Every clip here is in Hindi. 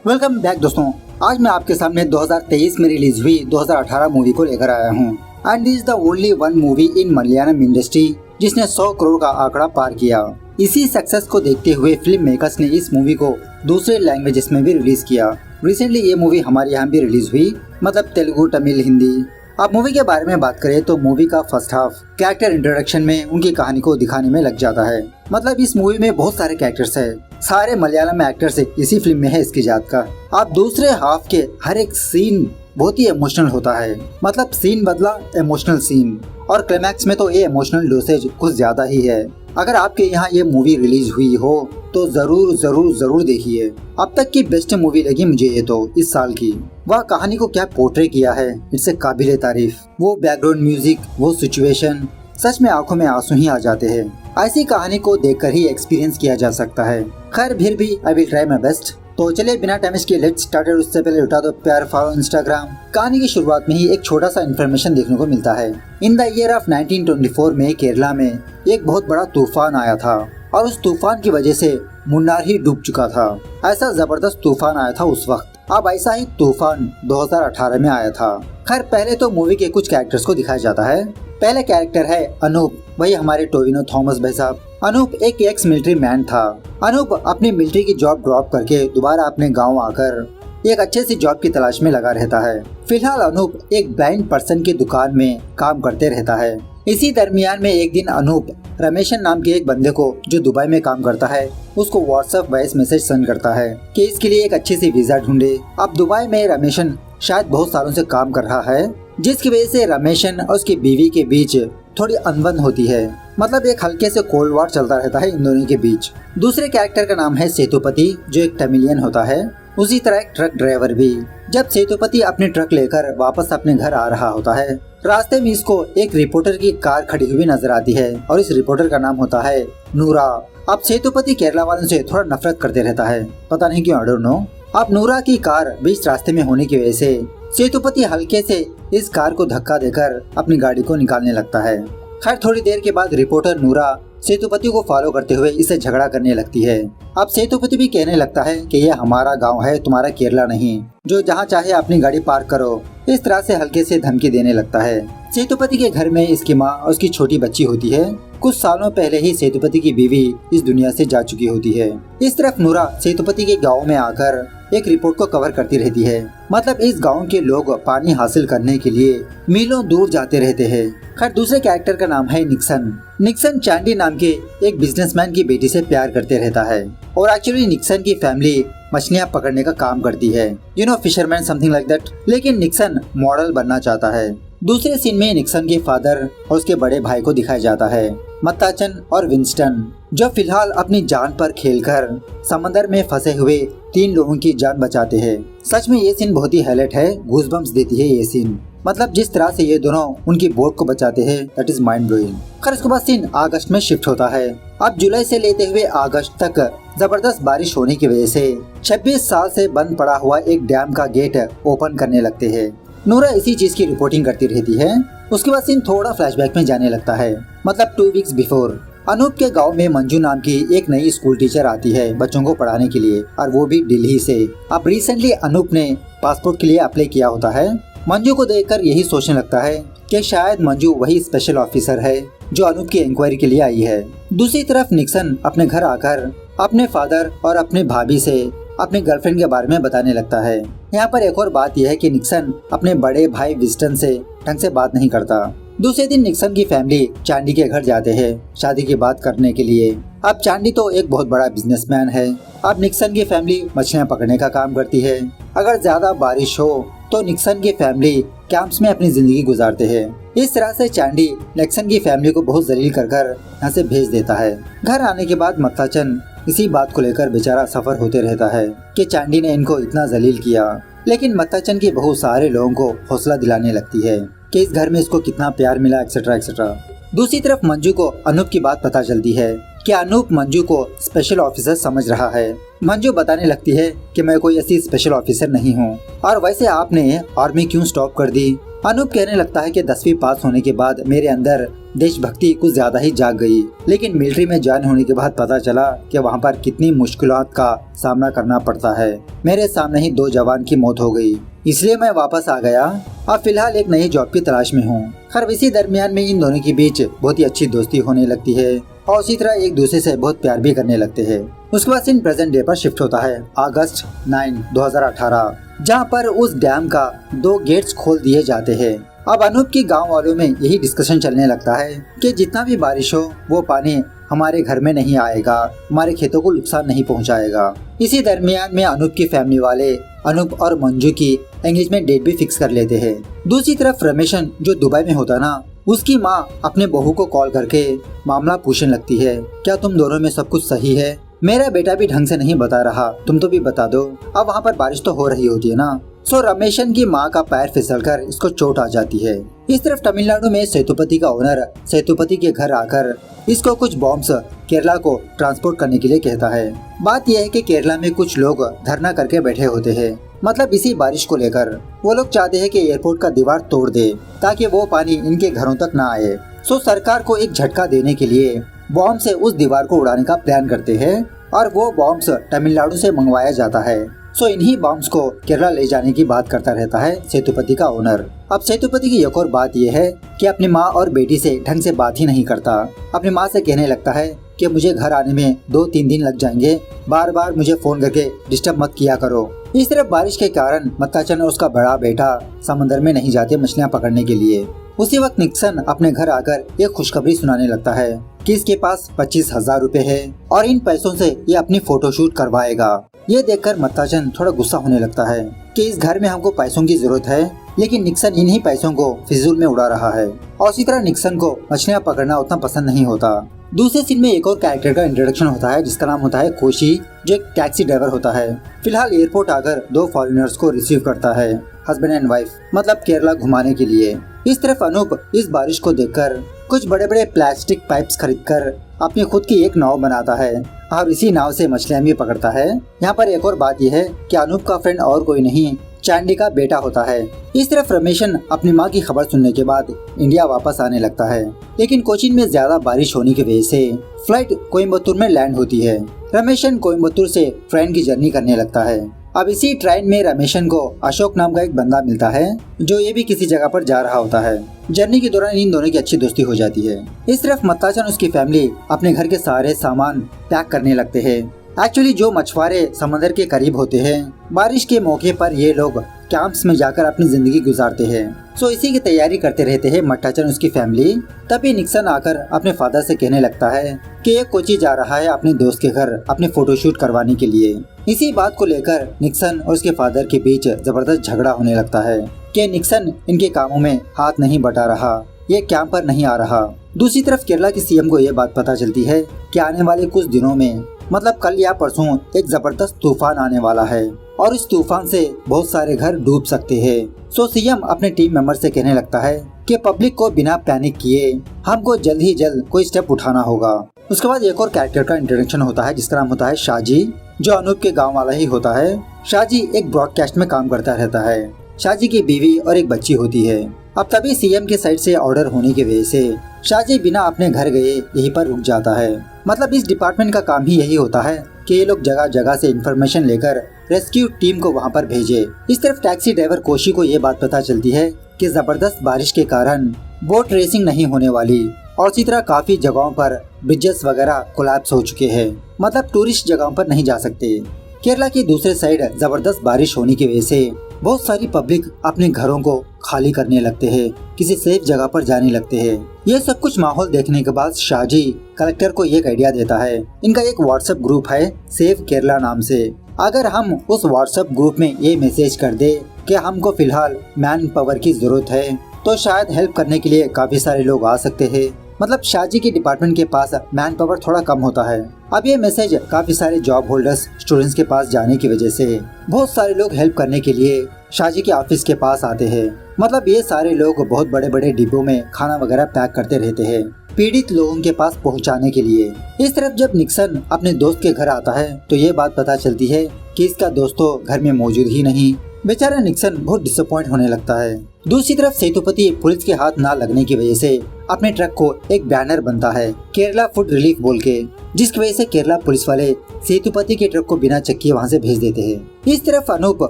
वेलकम बैक दोस्तों। आज मैं आपके सामने 2023 में रिलीज हुई 2018 मूवी को लेकर आया हूँ। And this is the only one movie in Malayalam industry जिसने 100 करोड़ का आंकड़ा पार किया। इसी सक्सेस को देखते हुए फिल्म मेकर्स ने इस मूवी को दूसरे लैंग्वेजेस में भी रिलीज किया। रिसेंटली ये मूवी हमारे यहाँ भी रिलीज हुई, मतलब तेलुगु, तमिल, हिंदी। अब मूवी के बारे में बात करें तो मूवी का फर्स्ट हाफ कैरेक्टर इंट्रोडक्शन में उनकी कहानी को दिखाने में लग जाता है। मतलब इस मूवी में बहुत सारे कैरेक्टर्स है, सारे मलयालम एक्टर्स इसी फिल्म में है इसकी जात का। अब दूसरे हाफ के हर एक सीन बहुत ही इमोशनल होता है, मतलब सीन बदला इमोशनल सीन, और क्लाइमैक्स में तो ये इमोशनल डोसेज कुछ ज्यादा ही है। अगर आपके यहाँ ये मूवी रिलीज हुई हो तो जरूर जरूर जरूर देखिए। अब तक की बेस्ट मूवी लगी मुझे ये तो इस साल की। वह कहानी को क्या पोर्ट्रे किया है, इससे काबिले तारीफ। वो बैकग्राउंड म्यूजिक, वो सिचुएशन, सच में आंखों में आंसू ही आ जाते हैं। ऐसी कहानी को देखकर ही एक्सपीरियंस किया जा सकता है। खैर फिर भी I will try my best. तो चलिए बिना टाइम वेस्ट किए लेट्स स्टार्ट। उससे पहले उठा दो प्यार, फॉलो इंस्टाग्राम। कहानी की शुरुआत में ही एक छोटा सा इन्फॉर्मेशन देखने को मिलता है। इन द ईयर ऑफ 1924 में केरला में एक बहुत बड़ा तूफान आया था और उस तूफान की वजह से मुन्नार ही डूब चुका था। ऐसा जबरदस्त तूफान आया था उस वक्त। अब ऐसा ही तूफान 2018 में आया था। खैर पहले तो मूवी के कुछ कैरेक्टर्स को दिखाया जाता है। पहले कैरेक्टर है अनूप, वही हमारे टोविनो थॉमस भाई साहब। अनूप एक एक्स मिलिट्री मैन था। अनूप अपनी मिलिट्री की जॉब ड्रॉप करके दोबारा अपने गांव आकर एक अच्छे सी जॉब की तलाश में लगा रहता है। फिलहाल अनूप एक ब्लाइंड पर्सन की दुकान में काम करते रहता है। इसी दरमियान में एक दिन अनूप रमेशन नाम के एक बंदे को, जो दुबई में काम करता है, उसको व्हाट्सएप वॉइस मैसेज सेंड करता है कि इसके लिए एक अच्छी सी वीजा ढूंढे। अब दुबई में रमेशन शायद बहुत सालों से काम कर रहा है, जिसकी वजह से रमेशन और उसकी बीवी के बीच थोड़ी अनबन होती है। मतलब एक हल्के से कोल्ड वॉर चलता रहता है इन दोनों के बीच। दूसरे कैरेक्टर का नाम है सेतुपति, जो एक तमिलियन होता है। उसी तरह एक ट्रक ड्राइवर भी। जब सेतुपति अपने ट्रक लेकर वापस अपने घर आ रहा होता है, रास्ते में इसको एक रिपोर्टर की कार खड़ी हुई नजर आती है और इस रिपोर्टर का नाम होता है नूरा। अब सेतुपति केरला वालों से थोड़ा नफरत करते रहता है, पता नहीं क्यों, आई डोंट नो। अब नूरा की कार बीच रास्ते में होने की वजह से सेतुपति हल्के से इस कार को धक्का देकर अपनी गाड़ी को निकालने लगता है। खैर थोड़ी देर के बाद रिपोर्टर नूरा सेतुपति को फॉलो करते हुए इससे झगड़ा करने लगती है। अब सेतुपति भी कहने लगता है कि यह हमारा गांव है, तुम्हारा केरला नहीं, जो जहां चाहे अपनी गाड़ी पार्क करो। इस तरह से हल्के से धमकी देने लगता है। सेतुपति के घर में इसकी माँ और उसकी छोटी बच्ची होती है। कुछ सालों पहले ही सेतुपति की बीवी इस दुनिया से जा चुकी होती है। इस तरफ नूरा सेतुपति के गाँव में आकर एक रिपोर्ट को कवर करती रहती है। मतलब इस गांव के लोग पानी हासिल करने के लिए मीलों दूर जाते रहते हैं। खैर दूसरे कैरेक्टर का नाम है निक्सन। निक्सन चांडी नाम के एक बिजनेसमैन की बेटी से प्यार करते रहता है और एक्चुअली निक्सन की फैमिली मछलियाँ पकड़ने का काम करती है, you know fisherman something like that. लेकिन निक्सन मॉडल बनना चाहता है। दूसरे सीन में निक्सन के फादर और उसके बड़े भाई को दिखाया जाता है, मत्ताचन और विंस्टन, जो फिलहाल अपनी जान पर खेलकर समंदर में फंसे हुए 3 लोगों की जान बचाते हैं। सच में ये सीन बहुत ही हाईलाइट है, गूज़बम्प्स देती है ये सीन। मतलब जिस तरह से ये दोनों उनकी बोट को बचाते हैं, दैट इज माइंड ब्लोइंग। खैर इसके बाद सीन अगस्त में शिफ्ट होता है। अब जुलाई से लेते हुए अगस्त तक जबरदस्त बारिश होने की वजह से 26 साल से बंद पड़ा हुआ एक डैम का गेट ओपन करने लगते हैं। नूरा इसी चीज की रिपोर्टिंग करती रहती है। उसके बाद सीन थोड़ा फ्लैशबैक में जाने लगता है, मतलब 2 वीक्स बिफोर। अनूप के गांव में मंजू नाम की एक नई स्कूल टीचर आती है बच्चों को पढ़ाने के लिए, और वो भी दिल्ली से। अब रिसेंटली अनूप ने पासपोर्ट के लिए अप्लाई किया होता है। मंजू को देखकर यही सोचने लगता है कि शायद मंजू वही स्पेशल ऑफिसर है जो अनूप की इंक्वायरी के लिए आई है। दूसरी तरफ निक्सन अपने घर आकर अपने फादर और अपने भाभी से अपने गर्लफ्रेंड के बारे में बताने लगता है। यहाँ पर एक और बात यह है कि निक्सन अपने बड़े भाई विस्टन से ढंग से बात नहीं करता। दूसरे दिन निक्सन की फैमिली चांडी के घर जाते हैं शादी की बात करने के लिए। अब चांडी तो एक बहुत बड़ा बिजनेसमैन है। अब निक्सन की फैमिली मछलियाँ पकड़ने का काम करती है। अगर ज्यादा बारिश हो तो निक्सन की फैमिली कैंप्स में अपनी जिंदगी गुजारते हैं। इस तरह से चांडी निक्सन की फैमिली को बहुत जलील कर यहाँ से भेज देता है। घर आने के बाद मत्ताचन इसी बात को लेकर बेचारा सफर होते रहता है कि चांडी ने इनको इतना जलील किया। लेकिन मत्ताचन की बहू सारे लोगों को हौसला दिलाने लगती है कि इस घर में इसको कितना प्यार मिला, एक्सेट्रा एक्सेट्रा। दूसरी तरफ मंजू को अनूप की बात पता चलती है कि अनूप मंजू को स्पेशल ऑफिसर समझ रहा है। मंजू बताने लगती है कि मैं कोई ऐसी स्पेशल ऑफिसर नहीं हूँ, और वैसे आपने आर्मी क्यों स्टॉप कर दी? अनूप कहने लगता है कि 10वीं पास होने के बाद मेरे अंदर देशभक्ति कुछ ज्यादा ही जाग गई, लेकिन मिलिट्री में ज्वाइन होने के बाद पता चला कि वहाँ पर कितनी मुश्किलात का सामना करना पड़ता है। मेरे सामने ही 2 जवान की मौत हो गई, इसलिए मैं वापस आ गया। अब फिलहाल एक नई जॉब की तलाश में हूँ। खैर इसी दरमियान में इन दोनों के बीच बहुत ही अच्छी दोस्ती होने लगती है और उसी तरह एक दूसरे से बहुत प्यार भी करने लगते हैं। उसके बाद सीन प्रेजेंट डे पर शिफ्ट होता है अगस्त 9, 2018, जहाँ पर उस डैम का 2 गेट्स खोल दिए जाते हैं। अब अनूप की गांव वालों में यही डिस्कशन चलने लगता है कि जितना भी बारिश हो वो पानी हमारे घर में नहीं आएगा, हमारे खेतों को नुकसान नहीं पहुंचाएगा। इसी दरमियान में अनूप की फैमिली वाले अनूप और मंजू की एंगेजमेंट डेट भी फिक्स कर लेते हैं। दूसरी तरफ रमेशन जो दुबई में होता ना, उसकी माँ अपने बहू को कॉल करके मामला पूछने लगती है, क्या तुम दोनों में सब कुछ सही है? मेरा बेटा भी ढंग से नहीं बता रहा, तुम तो भी बता दो। अब वहाँ पर बारिश तो हो रही होती है ना। सो रमेशन की माँ का पैर फिसलकर इसको चोट आ जाती है। इस तरफ तमिलनाडु में सेतुपति का ओनर सेतुपति के घर आकर इसको कुछ बॉम्ब्स केरला को ट्रांसपोर्ट करने के लिए कहता है। बात यह है कि केरला में कुछ लोग धरना करके बैठे होते हैं, मतलब इसी बारिश को लेकर। वो लोग चाहते हैं कि एयरपोर्ट का दीवार तोड़ दे ताकि वो पानी इनके घरों तक ना आए। सो सरकार को एक झटका देने के लिए बॉम्ब से उस दीवार को उड़ाने का प्लान करते हैं और वो बॉम्ब्स तमिलनाडु से मंगवाया जाता है। सो इन्हीं बॉम्ब्स को केरला ले जाने की बात करता रहता है सेतुपति का ओनर। अब सेतुपति की एक और बात यह है कि अपनी माँ और बेटी से ढंग से बात ही नहीं करता। अपनी माँ से कहने लगता है कि मुझे घर आने में 2-3 दिन लग जाएंगे, बार बार मुझे फोन करके डिस्टर्ब मत किया करो। इस तरफ बारिश के कारण मत्ताचन और उसका बड़ा बेटा समंदर में नहीं जाते मछलियाँ पकड़ने के लिए। उसी वक्त निक्सन अपने घर आकर एक खुशखबरी सुनाने लगता है कि इसके पास 25,000 रुपए है और इन पैसों से ये अपनी फोटोशूट करवाएगा। ये देखकर मत्ताचन थोड़ा गुस्सा होने लगता है कि इस घर में हमको पैसों की जरूरत है, लेकिन निक्सन इन्हीं पैसों को फिजूल में उड़ा रहा है। और इसी तरह निक्सन को मछलियाँ पकड़ना उतना पसंद नहीं होता। दूसरे सीन में एक और कैरेक्टर का इंट्रोडक्शन होता है जिसका नाम होता है कोशी, जो एक टैक्सी ड्राइवर होता है। फिलहाल एयरपोर्ट आकर 2 फॉरेनर्स को रिसीव करता है, हस्बैंड एंड वाइफ, मतलब केरला घुमाने के लिए। इस तरफ अनूप इस बारिश को देखकर कुछ बड़े बड़े प्लास्टिक पाइप्स खरीदकर अपनी खुद की एक नाव बनाता है और इसी नाव से मछलियाँ भी पकड़ता है। यहाँ पर एक और बात यह है कि अनूप का फ्रेंड और कोई नहीं, चांडी का बेटा होता है। इस तरफ रमेशन अपनी माँ की खबर सुनने के बाद इंडिया वापस आने लगता है, लेकिन कोचीन में ज्यादा बारिश होने की वजह से फ्लाइट कोयम्बतूर में लैंड होती है। रमेशन कोयम्बतूर से ट्रेन की जर्नी करने लगता है। अब इसी ट्रेन में रमेशन को अशोक नाम का एक बंदा मिलता है जो ये भी किसी जगह पर जा रहा होता है। जर्नी के दौरान इन दोनों की अच्छी दोस्ती हो जाती है। इस तरफ मत्ताचन उसकी फैमिली अपने घर के सारे सामान पैक करने लगते हैं। एक्चुअली जो मछुआरे समंदर के करीब होते हैं, बारिश के मौके पर ये लोग कैंप्स में जाकर अपनी जिंदगी गुजारते हैं। सो इसी की तैयारी करते रहते हैं मट्टाचन उसकी फैमिली। तभी निक्सन आकर अपने फादर से कहने लगता है कि ये कोची जा रहा है अपने दोस्त के घर अपने फोटोशूट करवाने के लिए। इसी बात को लेकर निक्सन और उसके फादर के बीच जबरदस्त झगड़ा होने लगता है कि निक्सन इनके कामों में हाथ नहीं बटा रहा, ये कैंप पर नहीं आ रहा। दूसरी तरफ केरला के सीएम को ये बात पता चलती है कि आने वाले कुछ दिनों में, मतलब कल या परसों, एक जबरदस्त तूफान आने वाला है और इस तूफान से बहुत सारे घर डूब सकते हैं। सो सीएम अपने टीम मेंबर से कहने लगता है कि पब्लिक को बिना पैनिक किए हमको जल्द ही जल्द कोई स्टेप उठाना होगा। उसके बाद एक और कैरेक्टर का इंट्रोडक्शन होता है जिसका नाम होता है शाहजी, जो अनूप के गाँव वाला ही होता है। शाहजी एक ब्रॉडकास्ट में काम करता रहता है। शाहजी की बीवी और एक बच्ची होती है। अब तभी सीएम के साइड से ऑर्डर होने की वजह से शाहजी बिना अपने घर गए यहीं पर रुक जाता है। मतलब इस डिपार्टमेंट का काम ही यही होता है कि ये लोग जगह जगह से इंफॉर्मेशन लेकर रेस्क्यू टीम को वहाँ पर भेजे। इस तरफ टैक्सी ड्राइवर कोशी को ये बात पता चलती है कि जबरदस्त बारिश के कारण बोट रेसिंग नहीं होने वाली और इसी तरह काफी जगहों पर ब्रिजेस वगैरह कोलैप्स हो चुके हैं, मतलब टूरिस्ट जगहों पर नहीं जा सकते। केरला की दूसरे साइड जबरदस्त बारिश होने की वजह से बहुत सारी पब्लिक अपने घरों को खाली करने लगते हैं, किसी सेफ जगह पर जाने लगते हैं। ये सब कुछ माहौल देखने के बाद शाहजी कलेक्टर को एक आइडिया देता है। इनका एक व्हाट्सएप ग्रुप है सेव केरला नाम से। अगर हम उस व्हाट्सएप ग्रुप में ये मैसेज कर दे कि हमको फिलहाल मैन पावर की जरूरत है, तो शायद हेल्प करने के लिए काफी सारे लोग आ सकते हैं। मतलब शाहजी के डिपार्टमेंट के पास मैन पावर थोड़ा कम होता है। अब ये मैसेज काफी सारे जॉब होल्डर्स स्टूडेंट्स के पास जाने की वजह से बहुत सारे लोग हेल्प करने के लिए शाहजी के ऑफिस के पास आते हैं। मतलब ये सारे लोग बहुत बड़े बड़े डिब्बों में खाना वगैरह पैक करते रहते हैं पीड़ित लोगों के पास पहुंचाने के लिए। इस तरफ जब निक्सन अपने दोस्त के घर आता है तो ये बात पता चलती है कि इसका दोस्त तो घर में मौजूद ही नहीं। बेचारा निक्सन बहुत डिसअपॉइंट होने लगता है। दूसरी तरफ सेतुपति पुलिस के हाथ ना लगने की वजह से अपने ट्रक को एक बैनर बनता है केरला फूड रिलीफ बोल के, जिसकी वजह से केरला पुलिस वाले सेतुपति के ट्रक को बिना चेक किए वहाँ से भेज देते हैं। इस तरफ अनूप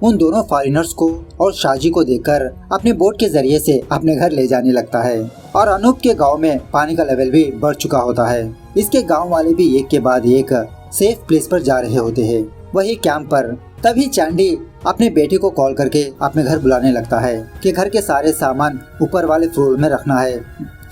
उन दोनों फॉरेनर्स को और शाजी को देखकर अपने बोट के जरिए से अपने घर ले जाने लगता है और अनूप के गांव में पानी का लेवल भी बढ़ चुका होता है। इसके गांव वाले भी एक के बाद एक सेफ प्लेस पर जा रहे होते हैं, वही कैंप पर। तभी चांडी अपने बेटे को कॉल करके अपने घर बुलाने लगता है कि घर के सारे सामान ऊपर वाले फ्लोर में रखना है,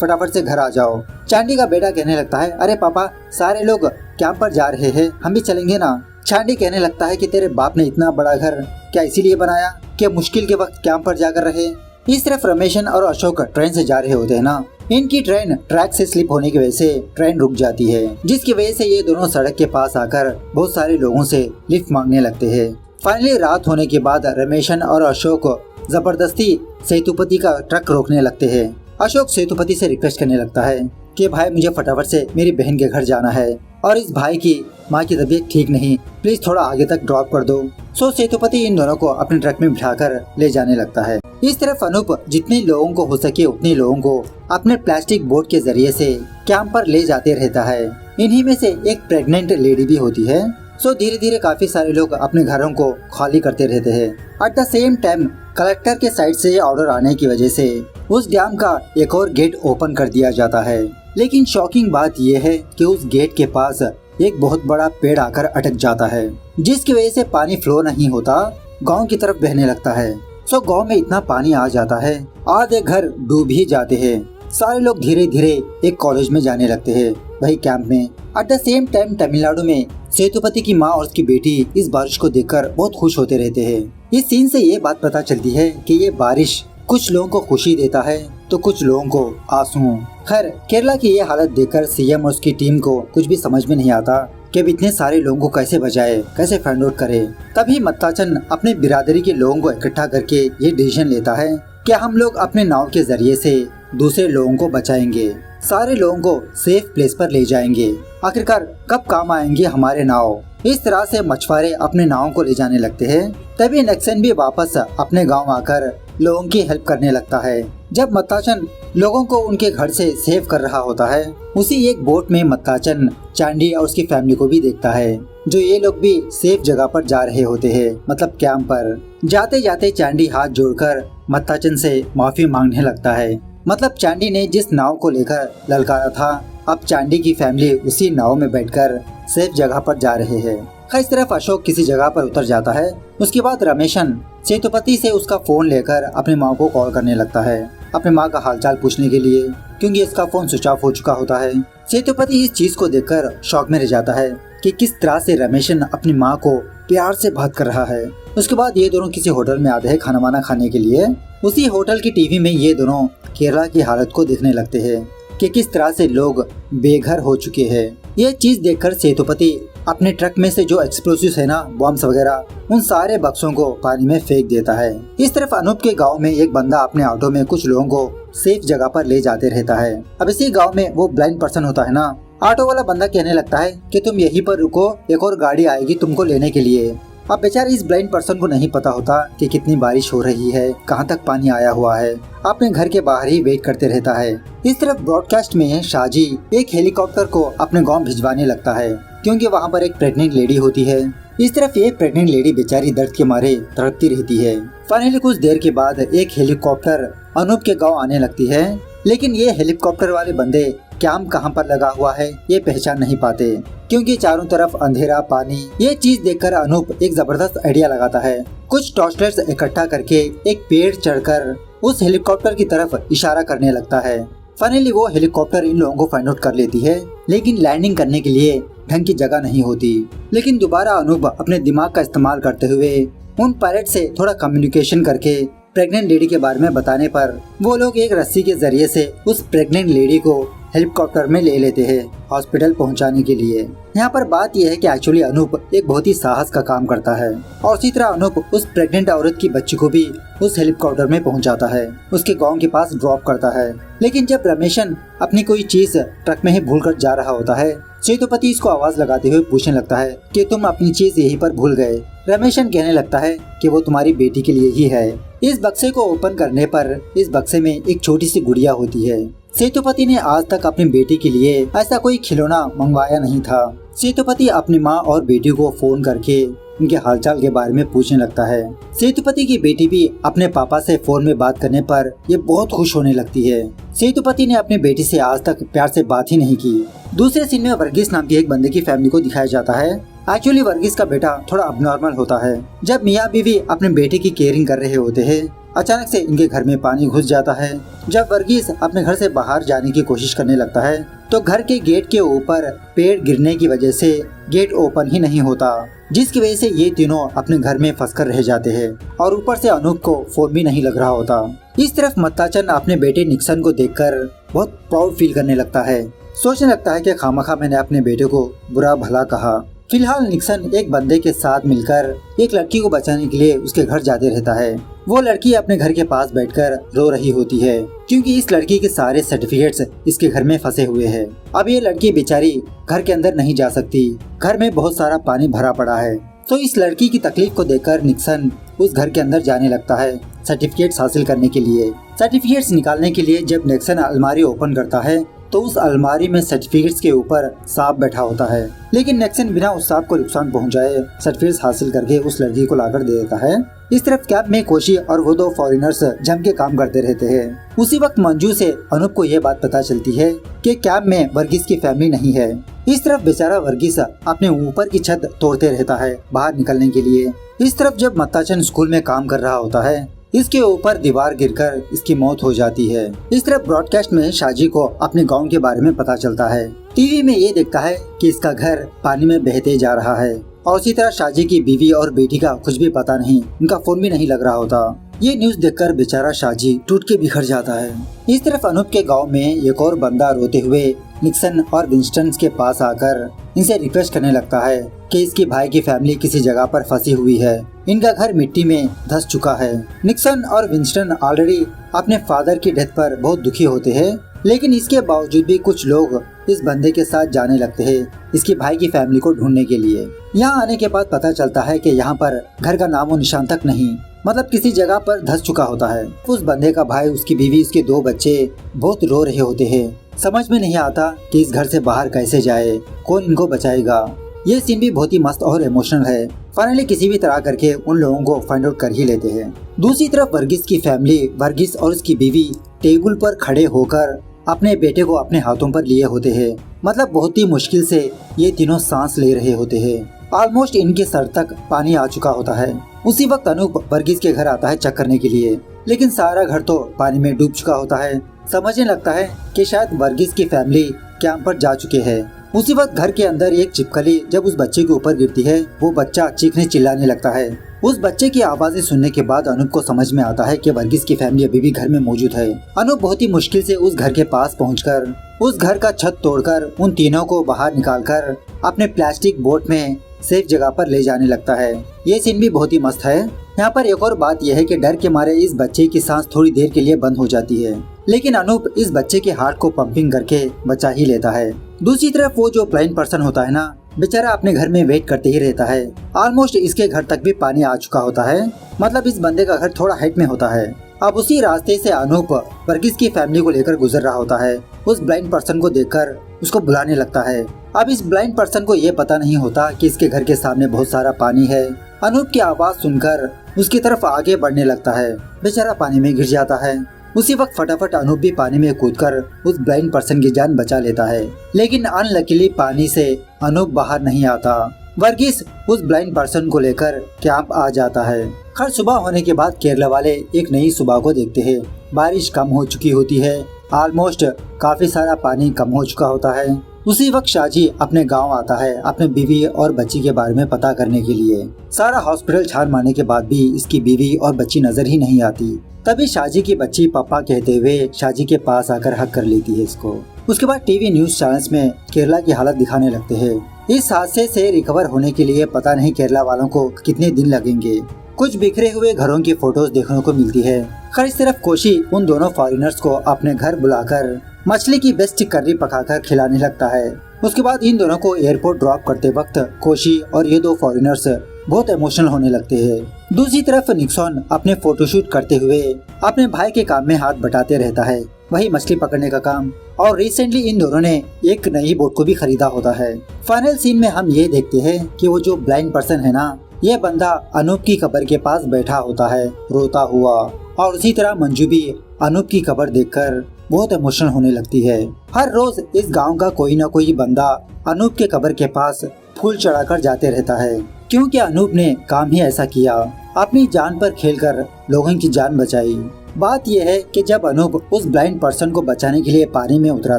फटाफट से घर आ जाओ। चांडी का बेटा कहने लगता है, अरे पापा सारे लोग कैंप पर जा रहे हैं, हम भी चलेंगे ना। चांडी कहने लगता है कि तेरे बाप ने इतना बड़ा घर क्या इसीलिए बनाया कि मुश्किल के वक्त कैंप पर जाकर रहे। इस तरफ रमेशन और अशोक ट्रेन से जा रहे होते हैं ना। इनकी ट्रेन ट्रैक से स्लिप होने की वजह से ट्रेन रुक जाती है, जिसकी वजह से ये दोनों सड़क के पास आकर बहुत सारे लोगों से लिफ्ट मांगने लगते हैं। फाइनली रात होने के बाद रमेशन और अशोक जबरदस्ती सेतुपति का ट्रक रोकने लगते हैं। अशोक सेतुपति से रिक्वेस्ट करने लगता है कि भाई मुझे फटाफट से मेरी बहन के घर जाना है और इस भाई की माँ की तबीयत ठीक नहीं, प्लीज थोड़ा आगे तक ड्रॉप कर दो। सो सेतुपति इन दोनों को अपने ट्रक में बिठाकर ले जाने लगता है। इस तरफ अनूप जितने लोगों को हो सके उतने लोगों को अपने प्लास्टिक बोट के जरिए से कैंप पर ले जाते रहता है। इन्हीं में से एक प्रेग्नेंट लेडी भी होती है। सो धीरे धीरे काफी सारे लोग अपने घरों को खाली करते रहते हैं। At the same time collector के साइड से ऑर्डर आने की वजह से उस डैम का एक और गेट ओपन कर दिया जाता है। लेकिन शॉकिंग बात यह है कि उस गेट के पास एक बहुत बड़ा पेड़ आकर अटक जाता है, जिसकी वजह से पानी फ्लो नहीं होता, गांव की तरफ बहने लगता है। सो गांव में इतना पानी आ जाता है, आधे घर डूब ही जाते हैं। सारे लोग धीरे धीरे एक कॉलेज में जाने लगते हैं, वही कैंप में। At the same time Tamil Nadu में सेतुपति की माँ और उसकी बेटी इस बारिश को देखकर बहुत खुश होते रहते हैं। इस सीन से ये बात पता चलती है कि ये बारिश कुछ लोगों को खुशी देता है तो कुछ लोगों को आंसू। खैर केरला की ये हालत देखकर सीएम और उसकी टीम को कुछ भी समझ में नहीं आता कि अब इतने सारे लोगों को कैसे बचाए, कैसे फाइंड आउट करे। तभी मत्ताचन अपने बिरादरी के लोगों को इकट्ठा करके ये डिसीजन लेता है कि हम लोग अपने नाव के जरिए से दूसरे लोगों को बचाएंगे, सारे लोगों को सेफ प्लेस पर ले जाएंगे, आखिरकार कब काम आएंगे हमारे नाव। इस तरह से मछुआरे अपने नाव को ले जाने लगते हैं। तभी नक्सन भी वापस अपने गांव आकर लोगों की हेल्प करने लगता है। जब मत्ताचन लोगों को उनके घर से सेव कर रहा होता है, उसी एक बोट में मत्ताचन चांडी और उसकी फैमिली को भी देखता है, जो ये लोग भी सेफ जगह पर जा रहे होते हैं, मतलब कैंप पर। जाते जाते चांडी हाथ जोड़कर मत्ताचन से माफी मांगने लगता है। मतलब चांडी ने जिस नाव को लेकर ललकारा था, अब चांडी की फैमिली उसी नाव में बैठकर सेफ जगह पर जा रहे हैं। इस तरफ अशोक किसी जगह पर उतर जाता है। उसके बाद रमेशन सेतुपति से उसका फोन लेकर अपनी माँ को कॉल करने लगता है, अपनी माँ का हालचाल पूछने के लिए, क्योंकि इसका फोन स्विच ऑफ हो चुका होता है। सेतुपति इस चीज को देखकर शॉक में रह जाता है कि किस तरह से रमेशन अपनी माँ को प्यार से बात कर रहा है। उसके बाद ये दोनों किसी होटल में आते हैं खाना वाना खाने के लिए। उसी होटल की टीवी में ये दोनों केरला की हालत को देखने लगते हैं कि किस तरह से लोग बेघर हो चुके हैं। ये चीज देखकर सेतुपति अपने ट्रक में से जो एक्सप्लोसिव्स है ना, बॉम्ब्स वगैरह, उन सारे बक्सों को पानी में फेंक देता है। इस तरफ अनूप के गांव में एक बंदा अपने ऑटो में कुछ लोगों को सेफ जगह पर ले जाते रहता है। अब इसी गांव में वो ब्लाइंड पर्सन होता है ना, ऑटो वाला बंदा कहने लगता है कि तुम यहीं पर रुको, एक और गाड़ी आएगी तुमको लेने के लिए। अब बेचारे इस ब्लाइंड पर्सन को नहीं पता होता कि कितनी बारिश हो रही है, कहाँ तक पानी आया हुआ है। अपने घर के बाहर ही वेट करते रहता है। इस तरफ ब्रॉडकास्ट में शाजी एक हेलीकॉप्टर को अपने गांव भिजवाने लगता है, क्योंकि वहाँ पर एक प्रेग्नेंट लेडी होती है। इस तरफ ये प्रेग्नेंट लेडी बेचारी दर्द के मारे तड़पती रहती है। फाइनली कुछ देर के बाद एक हेलीकॉप्टर अनूप के गाँव आने लगती है, लेकिन ये हेलीकॉप्टर वाले बंदे कैंप कहाँ पर लगा हुआ है ये पहचान नहीं पाते, क्योंकि चारों तरफ अंधेरा पानी। ये चीज देखकर अनूप एक जबरदस्त आइडिया लगाता है। कुछ टॉर्चलाइट्स इकट्ठा करके एक पेड़ चढ़कर उस हेलीकॉप्टर की तरफ इशारा करने लगता है। फाइनली वो हेलीकॉप्टर इन लोगों को फाइंड आउट कर लेती है, लेकिन लैंडिंग करने के लिए ढंग की जगह नहीं होती। लेकिन दोबारा अनूप अपने दिमाग का इस्तेमाल करते हुए उन पायलट से थोड़ा कम्युनिकेशन करके प्रेग्नेंट लेडी के बारे में बताने पर वो लोग एक रस्सी के जरिए से उस प्रेग्नेंट लेडी को हेलीकॉप्टर में ले लेते हैं हॉस्पिटल पहुंचाने के लिए। यहाँ पर बात यह है कि एक्चुअली अनूप एक बहुत ही साहस का काम करता है, और उसी तरह अनूप उस प्रेग्नेंट औरत की बच्ची को भी उस हेलीकॉप्टर में पहुंचाता है, उसके गांव के पास ड्रॉप करता है। लेकिन जब रमेशन अपनी कोई चीज ट्रक में ही भूल कर जा रहा होता है, सेतुपति इसको आवाज लगाते हुए पूछने लगता है कि तुम अपनी चीज यहीं पर भूल गए। रमेशन कहने लगता है कि वो तुम्हारी बेटी के लिए ही है। इस बक्से को ओपन करने पर इस बक्से में एक छोटी सी गुड़िया होती है। सेतुपति ने आज तक अपनी बेटी के लिए ऐसा कोई खिलौना मंगवाया नहीं था। सेतुपति अपनी माँ और बेटी को फोन करके उनके हालचाल के बारे में पूछने लगता है। सेतुपति की बेटी भी अपने पापा से फोन में बात करने पर ये बहुत खुश होने लगती है। सेतुपति ने अपनी बेटी से आज तक प्यार से बात ही नहीं की। दूसरे सीन में वर्गीस नाम के एक बंदे की फैमिली को दिखाया जाता है। एक्चुअली वर्गीस का बेटा थोड़ा अबनॉर्मल होता है। जब मियाँ बीवी अपने बेटे की केयरिंग कर रहे होते हैं, अचानक से इनके घर में पानी घुस जाता है। जब वर्गीस अपने घर से बाहर जाने की कोशिश करने लगता है तो घर के गेट के ऊपर पेड़ गिरने की वजह से गेट ओपन ही नहीं होता, जिसकी वजह से ये तीनों अपने घर में फंसकर रह जाते हैं और ऊपर से अनूप को फोन भी नहीं लग रहा होता। इस तरफ मत्ताचन अपने बेटे निक्सन को देखकर बहुत प्राउड फील करने लगता है। सोचने लगता है कि खामखा मैंने अपने बेटे को बुरा भला कहा। फिलहाल निक्सन एक बंदे के साथ मिलकर एक लड़की को बचाने के लिए उसके घर जाते रहता है। वो लड़की अपने घर के पास बैठकर रो रही होती है क्योंकि इस लड़की के सारे सर्टिफिकेट्स इसके घर में फंसे हुए हैं। अब ये लड़की बेचारी घर के अंदर नहीं जा सकती, घर में बहुत सारा पानी भरा पड़ा है। तो इस लड़की की तकलीफ को देखकर निक्सन उस घर के अंदर जाने लगता है सर्टिफिकेट्स हासिल करने के लिए। सर्टिफिकेट्स निकालने के लिए जब निक्सन अलमारी ओपन करता है तो उस अलमारी में सर्टिफिकेट्स के ऊपर सांप बैठा होता है, लेकिन निक्सन बिना उस सांप को नुकसान पहुंचाए सर्टिफिकेट्स हासिल करके उस लड़की को लाकर दे देता है। इस तरफ कैंप में कोशी और वो दो फॉरेनर्स जम के काम करते रहते हैं। उसी वक्त मंजू से अनूप को ये बात पता चलती है कि कैंप में वर्गीस की फैमिली नहीं है। इस तरफ बेचारा वर्गीस अपने ऊपर की छत तोड़ते रहता है बाहर निकलने के लिए। इस तरफ जब मत्ताचन स्कूल में काम कर रहा होता है, इसके ऊपर दीवार गिरकर इसकी मौत हो जाती है। इस तरफ ब्रॉडकास्ट में शाजी को अपने गांव के बारे में पता चलता है। टीवी में ये देखता है कि इसका घर पानी में बहते जा रहा है और उसी तरह शाजी की बीवी और बेटी का कुछ भी पता नहीं, उनका फोन भी नहीं लग रहा होता। ये न्यूज देखकर बेचारा शाजी टूट के बिखर जाता है। इस तरफ अनूप के गांव में एक और बंदा रोते हुए निक्सन और विंस्टन के पास आकर इनसे रिक्वेस्ट करने लगता है कि इसके भाई की फैमिली किसी जगह पर फंसी हुई है, इनका घर मिट्टी में धंस चुका है। निक्सन और विंस्टन ऑलरेडी अपने फादर की डेथ पर बहुत दुखी होते हैं, लेकिन इसके बावजूद भी कुछ लोग इस बंदे के साथ जाने लगते हैं इसके भाई की फैमिली को ढूंढने के लिए। यहाँ आने के बाद पता चलता है कि यहाँ पर घर का नामो निशान तक नहीं, मतलब किसी जगह पर धंस चुका होता है। उस बंदे का भाई, उसकी बीवी, उसके दो बच्चे बहुत रो रहे होते हैं। समझ में नहीं आता कि इस घर से बाहर कैसे जाए, कौन इनको बचाएगा। ये सीन भी बहुत ही मस्त और इमोशनल है। फाइनली किसी भी तरह करके उन लोगों को फाइंड आउट कर ही लेते हैं। दूसरी तरफ वर्गीस की फैमिली, वर्गीस और उसकी बीवी टेबल पर खड़े होकर अपने बेटे को अपने हाथों पर लिए होते हैं। मतलब बहुत ही मुश्किल से ये तीनों सांस ले रहे होते हैं। ऑलमोस्ट इनके सर तक पानी आ चुका होता है। उसी वक्त अनूप वर्गीस के घर आता है चेक करने के लिए, लेकिन सारा घर तो पानी में डूब चुका होता है। समझने लगता है कि शायद वर्गीस की फैमिली कैंप पर जा चुके हैं। उसी वक्त घर के अंदर एक छिपकली जब उस बच्चे के ऊपर गिरती है, वो बच्चा चीखने चिल्लाने लगता है। उस बच्चे की आवाजें सुनने के बाद अनूप को समझ में आता है कि वर्गीस की फैमिली अभी भी घर में मौजूद है। अनूप बहुत ही मुश्किल से उस घर के पास पहुंचकर उस घर का छत तोड़कर उन तीनों को बाहर निकालकर अपने प्लास्टिक बोट में सेफ जगह पर ले जाने लगता है। ये सीन भी बहुत ही मस्त है। यहाँ पर एक और बात यह है कि डर के मारे इस बच्चे की सांस थोड़ी देर के लिए बंद हो जाती है, लेकिन अनूप इस बच्चे के हार्ट को पंपिंग करके बचा ही लेता है। दूसरी तरफ वो जो ब्लाइंड पर्सन होता है ना, बेचारा अपने घर में वेट करते ही रहता है। ऑलमोस्ट इसके घर तक भी पानी आ चुका होता है, मतलब इस बंदे का घर थोड़ा हाइट में होता है। अब उसी रास्ते से अनूप वर्गीस की फैमिली को लेकर गुजर रहा होता है। उस ब्लाइंड पर्सन को देखकर उसको बुलाने लगता है। अब इस ब्लाइंड पर्सन को ये पता नहीं होता कि इसके घर के सामने बहुत सारा पानी है। अनूप की आवाज सुनकर उसकी तरफ आगे बढ़ने लगता है। बेचारा पानी में गिर जाता है। उसी वक्त फटाफट अनूप भी पानी में कूदकर उस ब्लाइंड पर्सन की जान बचा लेता है, लेकिन अनलकीली पानी से अनूप बाहर नहीं आता। वर्गीस उस ब्लाइंड पर्सन को लेकर कैंप आ जाता है। खैर सुबह होने के बाद केरला वाले एक नई सुबह को देखते हैं। बारिश कम हो चुकी होती है, ऑलमोस्ट काफी सारा पानी कम हो चुका होता है। उसी वक्त शाजी अपने गांव आता है अपने बीवी और बच्ची के बारे में पता करने के लिए। सारा हॉस्पिटल छान मारने के बाद भी इसकी बीवी और बच्ची नजर ही नहीं आती। तभी शाजी की बच्ची पापा कहते हुए शाजी के पास आकर हक कर लेती है इसको। उसके बाद टीवी न्यूज चैनल्स में केरला की हालत दिखाने लगते हैं। इस हादसे से रिकवर होने के लिए पता नहीं केरला वालों को कितने दिन लगेंगे। कुछ बिखरे हुए घरों की फोटोज देखने को मिलती है। खैर इस तरफ कोशी उन दोनों फॉरेनर्स को अपने घर बुलाकर मछली की बेस्ट करी पकाकर खिलाने लगता है। उसके बाद इन दोनों को एयरपोर्ट ड्रॉप करते वक्त कोशी और ये दो फॉरेनर्स बहुत इमोशनल होने लगते हैं। दूसरी तरफ निक्सन अपने फोटोशूट करते हुए अपने भाई के काम में हाथ बटाते रहता है, वही मछली पकड़ने का काम। और रिसेंटली इन दोनों ने एक नई बोट को भी खरीदा होता है। फाइनल सीन में हम ये देखते हैं कि वो जो ब्लाइंड पर्सन है ना, ये बंदा अनूप की कब्र के पास बैठा होता है रोता हुआ। और उसी तरह मंजू भी अनूप की कब्र देखकर बहुत इमोशनल होने लगती है। हर रोज इस गांव का कोई न कोई बंदा अनूप के कब्र के पास फूल चढ़ाकर जाते रहता है, क्योंकि अनूप ने काम ही ऐसा किया, अपनी जान पर खेलकर लोगों की जान बचाई। बात यह है कि जब अनूप उस ब्लाइंड पर्सन को बचाने के लिए पानी में उतरा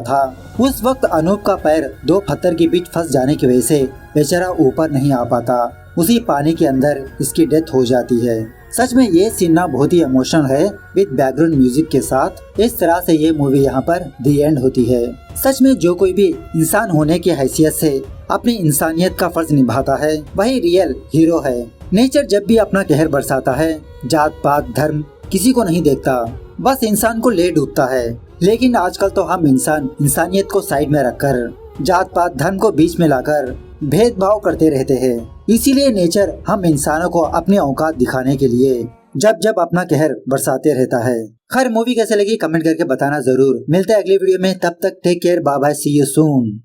था, उस वक्त अनूप का पैर दो पत्थर के बीच फंस जाने की वजह से बेचारा ऊपर नहीं आ पाता। उसी पानी के अंदर इसकी डेथ हो जाती है। सच में ये सीन ना बहुत ही इमोशनल है विद बैकग्राउंड म्यूजिक के साथ। इस तरह से ये मूवी यहाँ पर दी एंड होती है। सच में जो कोई भी इंसान होने की हैसियत से अपनी इंसानियत का फर्ज निभाता है, वही रियल हीरो है। नेचर जब भी अपना कहर बरसाता है, जात पात धर्म किसी को नहीं देखता, बस इंसान को ले डूबता है। लेकिन आजकल तो हम इंसानियत को साइड में रखकर जात पात धर्म को बीच में लाकर भेदभाव करते रहते हैं। इसीलिए नेचर हम इंसानों को अपनी औकात दिखाने के लिए जब जब अपना कहर बरसाते रहता है। खैर मूवी कैसे लगी कमेंट करके बताना जरूर। मिलते हैं अगली वीडियो में, तब तक take care, bye bye, see you soon.